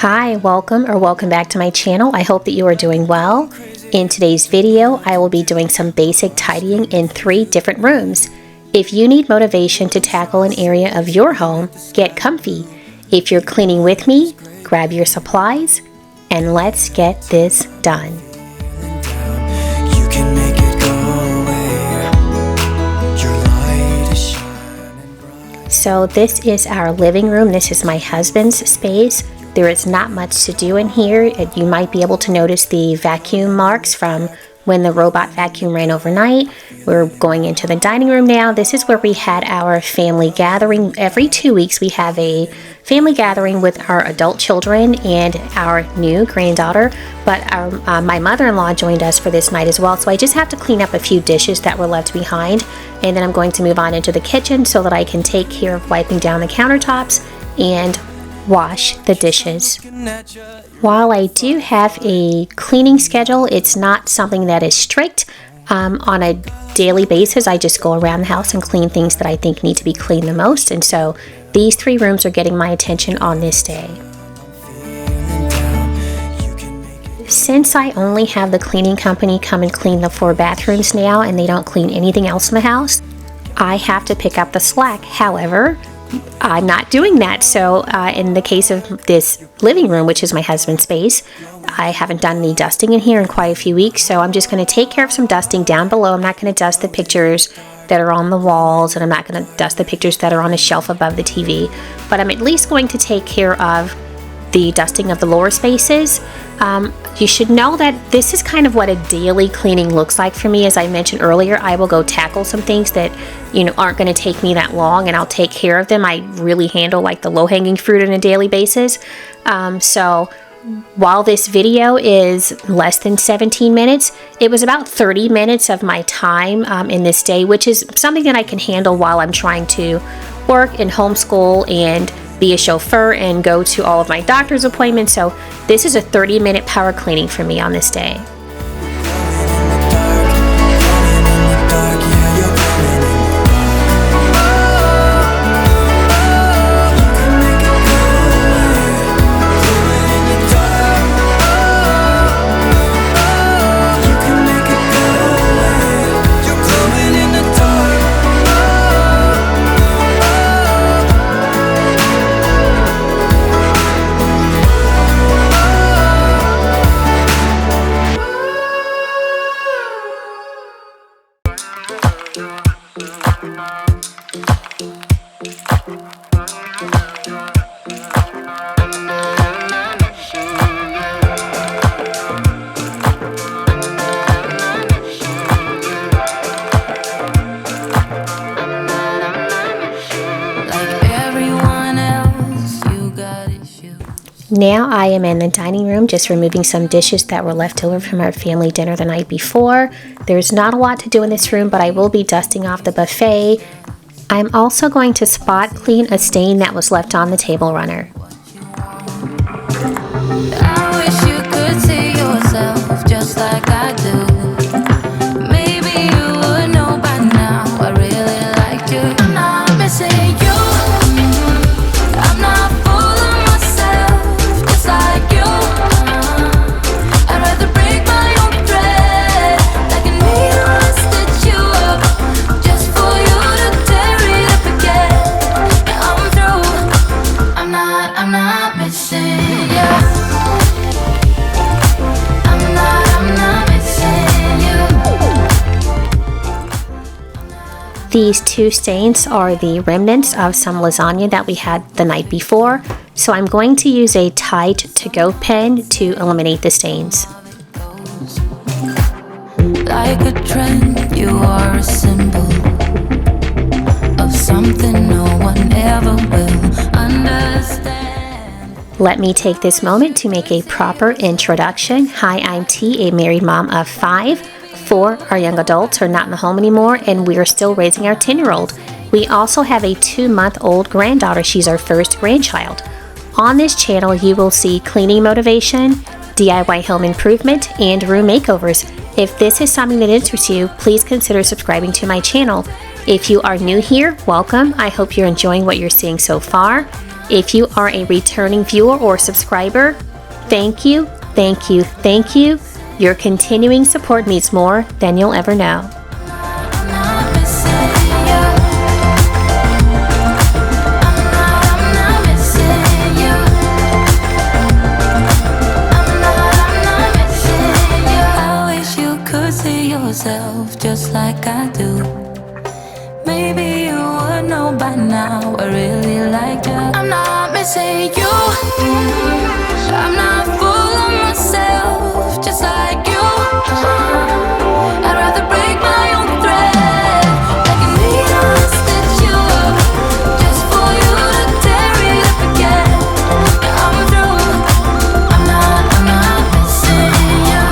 Hi, welcome back to my channel. I hope that you are doing well. In today's video, I will be doing some basic tidying in 3 different rooms. If you need motivation to tackle an area of your home, get comfy. If you're cleaning with me, grab your supplies, and let's get this done. So this is our living room. This is my husband's space. There is not much to do in here. You might be able to notice the vacuum marks from when the robot vacuum ran overnight. We're going into the dining room now. This is where we had our family gathering. Every 2 weeks we have a family gathering with our adult children and our new granddaughter. But my mother-in-law joined us for this night as well. So I just have to clean up a few dishes that were left behind. And then I'm going to move on into the kitchen so that I can take care of wiping down the countertops and wash the dishes. While I do have a cleaning schedule, it's not something that is strict. On a daily basis, I just go around the house and clean things that I think need to be cleaned the most. And so these 3 rooms are getting my attention on this day. Since I only have the cleaning company come and clean the 4 bathrooms now and they don't clean anything else in the house, I have to pick up the slack. However, I'm not doing that. So in the case of this living room, which is my husband's space, I haven't done any dusting in here in quite a few weeks. So I'm just going to take care of some dusting down below. I'm not going to dust the pictures that are on the walls, and I'm not going to dust the pictures that are on a shelf above the TV. But I'm at least going to take care of the dusting of the lower spaces. You should know that this is kind of what a daily cleaning looks like for me. As I mentioned earlier, I will go tackle some things that aren't going to take me that long, and I'll take care of them. I really handle like the low-hanging fruit on a daily basis. So while this video is less than 17 minutes, it was about 30 minutes of my time in this day, which is something that I can handle while I'm trying to work and homeschool and be a chauffeur and go to all of my doctor's appointments. So this is a 30-minute power cleaning for me on this day. Now I am in the dining room just removing some dishes that were left over from our family dinner the night before. There's not a lot to do in this room, but I will be dusting off the buffet. I'm also going to spot clean a stain that was left on the table runner. I wish you could see yourself just like I do. Maybe you would know by now I really liked you. I'm not missing you. I'm not full of myself just like you. I'd rather break my own thread like a needle and stitch you up just for you to tear it up again. Yeah, I'm through. I'm not missing you. These 2 stains are the remnants of some lasagna that we had the night before, so I'm going to use a Tide to-go pen to eliminate the stains. Like a trend, you are a symbol of something no one ever will understand. Let me take this moment to make a proper introduction. Hi, I'm T, a married mom of 5. 4 our young adults are not in the home anymore, and we are still raising our 10-year-old. We also have a 2-month-old granddaughter. She's our first grandchild. On this channel, you will see cleaning motivation, DIY home improvement, and room makeovers. If this is something that interests you, please consider subscribing to my channel. If you are new here, welcome. I hope you're enjoying what you're seeing so far. If you are a returning viewer or subscriber, thank you, thank you, thank you. Your continuing support means more than you'll ever know. Just like I do. Maybe you would know by now I really like you. I'm not missing you. I'm not full of myself, just like you. I'd rather break my own thread. Like a needle stitch you up, just for you to tear it up again. Yeah, I'm through. I'm not missing you.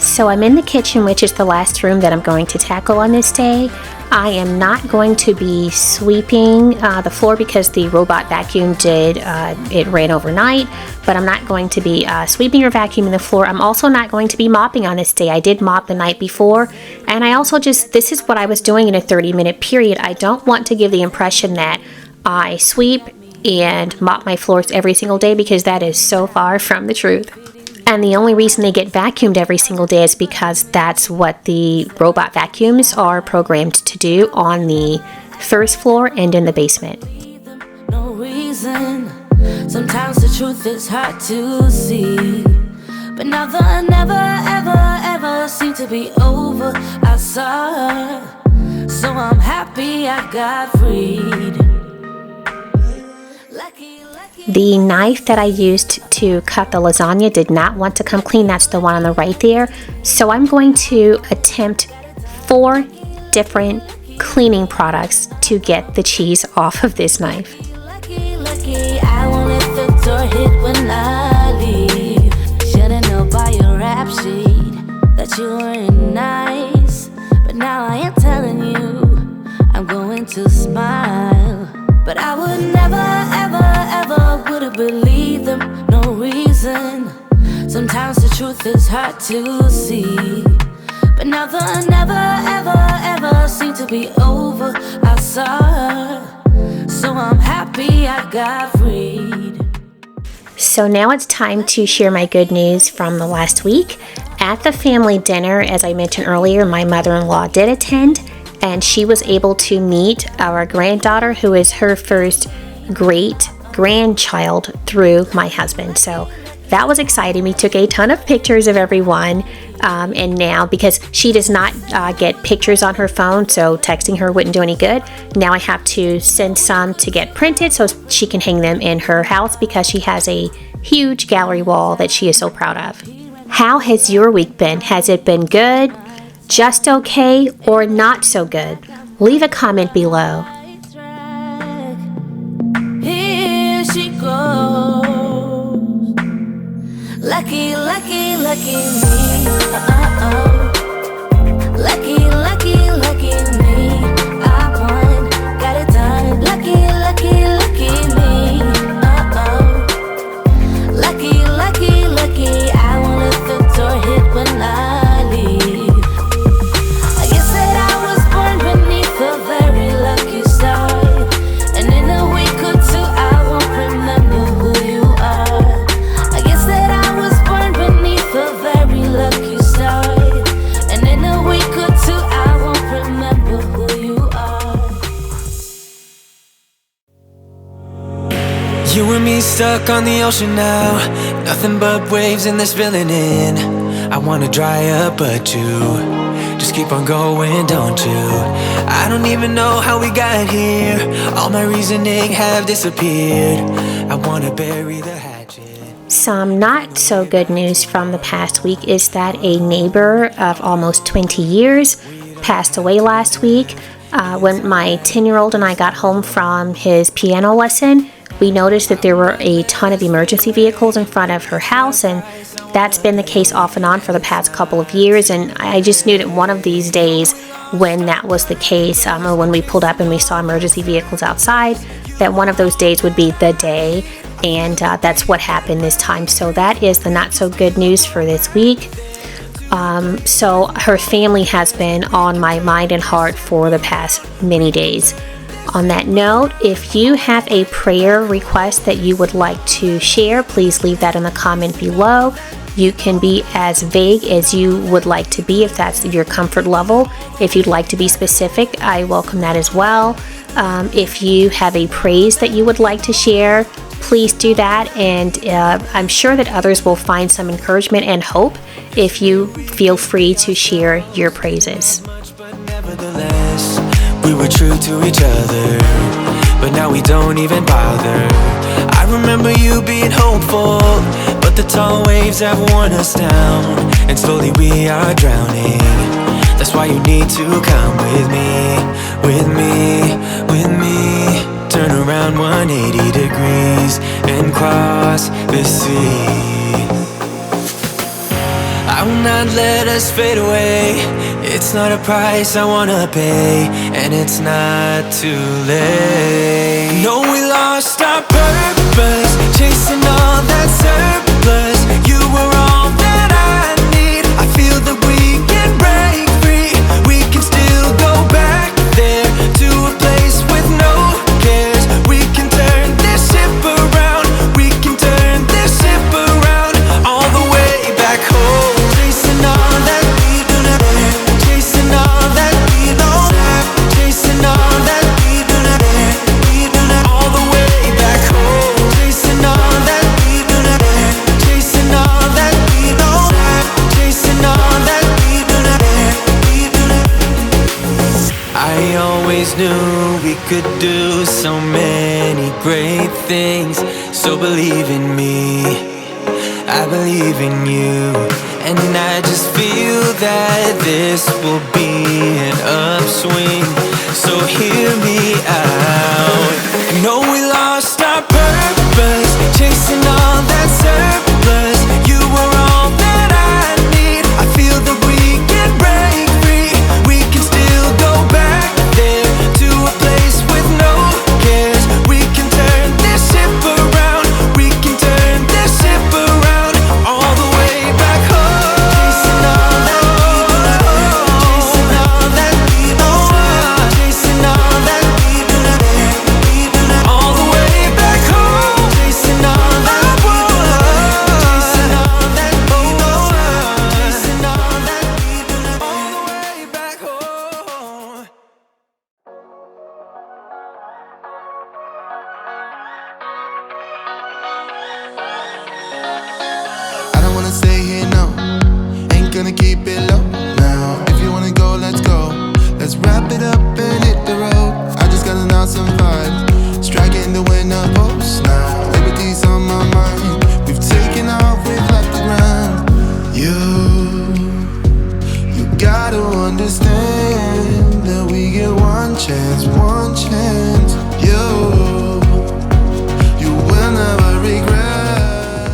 So I'm in the kitchen, which is the last room that I'm going to tackle on this day. I am not going to be sweeping the floor because the robot vacuum it ran overnight, but I'm not going to be sweeping or vacuuming the floor. I'm also not going to be mopping on this day. I did mop the night before, and I also this is what I was doing in a 30-minute period. I don't want to give the impression that I sweep and mop my floors every single day because that is so far from the truth. And the only reason they get vacuumed every single day is because that's what the robot vacuums are programmed to do on the first floor and in the basement. No reason. Sometimes the truth is hard to see, but now the never ever seemed to be over. I saw her, so I'm happy I got freed. The knife that I used to cut the lasagna did not want to come clean. That's the one on the right there. So I'm going to attempt 4 different cleaning products to get the cheese off of this knife. Lucky, I won't let the door hit when I leave. Should've known by your rap sheet that you weren't nice, but now I am telling you I'm going to smile. But I would never ever would have believed them, no reason. Sometimes the truth is hard to see, but now the never ever seemed to be over. I saw her, so I'm happy I got freed. So now it's time to share my good news from the last week. At the family dinner, as I mentioned earlier, my mother-in-law did attend, and she was able to meet our granddaughter, who is her first great-grandchild through my husband. So that was exciting. We took a ton of pictures of everyone, and now, because she does not get pictures on her phone, so texting her wouldn't do any good, now I have to send some to get printed so she can hang them in her house because she has a huge gallery wall that she is so proud of. How has your week been? Has it been good, just okay, or not so good? Leave a comment below. Here she goes. Lucky, lucky, lucky me. Lucky me. I won, got it done. Lucky me. Lucky. I won't let the door hit when I leave. I guess that I was born beneath a very lucky star, and in a week or two I won't remember who you are. I guess that I was born beneath a very lucky star, and in a week or two I won't remember who you are. You and me stuck on the ocean now, nothing but waves and they're spilling in. I wanna dry up but you just keep on going, don't you? I don't even know how we got here, all my reasoning have disappeared. I wanna bury the hatchet. Some not so good news from the past week is that a neighbor of almost 20 years passed away last week. When my 10-year-old and I got home from his piano lesson, we noticed that there were a ton of emergency vehicles in front of her house, and that's been the case off and on for the past couple of years. And I just knew that one of these days, when that was the case, or when we pulled up and we saw emergency vehicles outside, that one of those days would be the day, and that's what happened this time. So that is the not so good news for this week. So her family has been on my mind and heart for the past many days. On that note, if you have a prayer request that you would like to share, please leave that in the comment below. You can be as vague as you would like to be if that's your comfort level. If you'd like to be specific, I welcome that as well. If you have a praise that you would like to share, please do that, and I'm sure that others will find some encouragement and hope if you feel free to share your praises. But nevertheless, we were true to each other, but now we don't even bother. I remember you being hopeful, but the tall waves have worn us down, and slowly we are drowning. That's why you need to come with me, with me, with me. Turn around 180 degrees and cross the sea. I will not let us fade away. It's not a price I wanna pay, and it's not too late. No, we lost our purpose, chasing all that surplus. You were all that I need. I feel that we can break free. We can still go back there to a place with no cares. We can turn this ship around. We can turn this ship around all the way back home. Chasing all that we do not have, chasing all that we don't have, chasing all that we do not have, we do not. All the way back home. Chasing all that we do not have, chasing all that we don't have, chasing all that we do not have, we do not. I always knew we could do so many great things, so believe in me, I believe in you, and I just feel that this will be an upswing, so hear me out. No, we lost our purpose, chasing all that surplus. You were all that I need. I feel that we can break free. We can still go back there to a place with no cares. We can turn this ship around. We can turn this ship around all the way back home. Chasing all that we do not have, chasing all that we don't want, chasing all that we do not have, we do not. All the way back home. Chasing all that we do not have, chasing all that we don't want, chasing all that we do not. All the way back home. I don't wanna stay here, no. Ain't gonna keep it low now. If you wanna go, let's go. Let's wrap it up and hit the road. I just got an awesome vibe, striking the winner post now. Liberty's on my mind. We've taken off, we've left the ground. You gotta understand that we get one chance, one chance. You will never regret.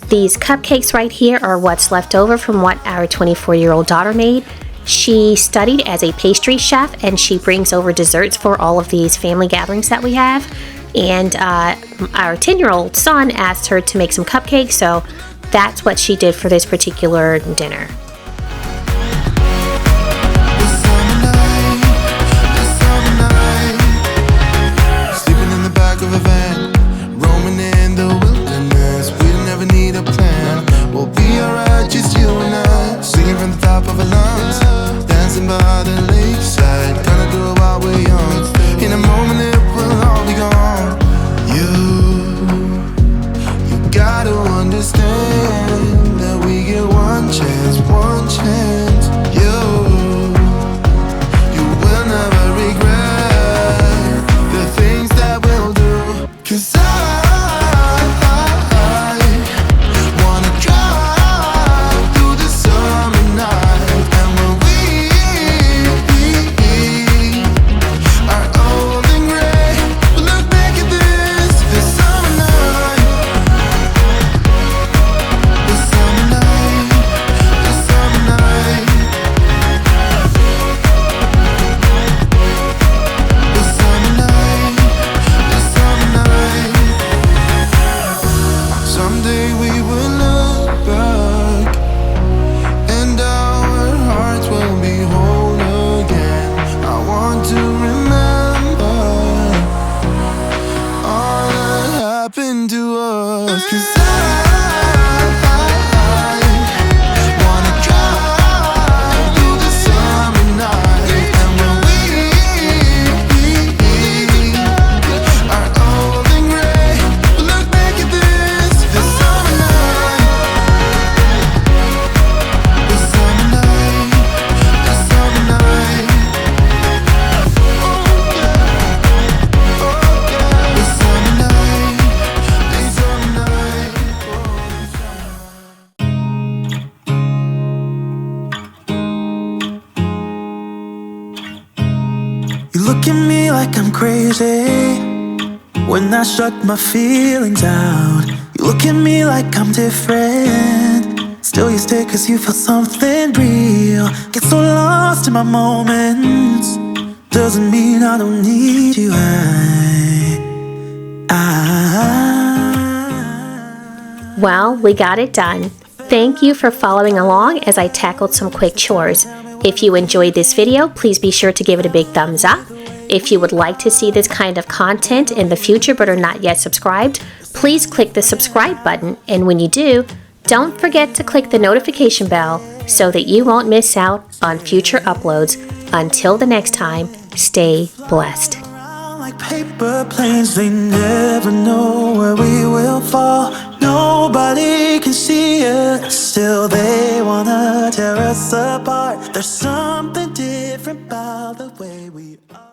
These cupcakes right here are what's left over from what our 24-year-old daughter made. She studied as a pastry chef, and she brings over desserts for all of these family gatherings that we have. And our 10-year-old son asked her to make some cupcakes, so that's what she did for this particular dinner. Sleeping in the back of a van, roaming in the wilderness. We don't ever need a plan. We'll be alright, just you and I. Singing from the top of our lungs, dancing by the lakeside. Gonna do it while we're young. In a moment it will all be gone. You gotta understand that we get one chance, one chance. You will never regret the things that we'll do. 'Cause I wanna drive through the summer night. And when we are old and gray, we'll look back at this summer night. The summer night, the summer night. The summer night, the summer night. Someday we will look back us. 'Cause I wanna drive through the summer night. And when we are old and gray, we'll look back at this summer night. This summer night. This summer night. Oh yeah. Oh yeah. This summer night. This summer night. You look at me like I'm crazy when I shut my feelings out. You look at me like I'm different, still you stay 'cause you feel something real. Get so lost in my moments, doesn't mean I don't need you. Well, we got it done. Thank you for following along as I tackled some quick chores. If you enjoyed this video, please be sure to give it a big thumbs up. If you would like to see this kind of content in the future but are not yet subscribed, please click the subscribe button, and when you do, don't forget to click the notification bell so that you won't miss out on future uploads. Until the next time, stay blessed. Like paper planes, they never know where we will fall. Nobody can see us, still they wanna tear us apart. There's something different about the way we are.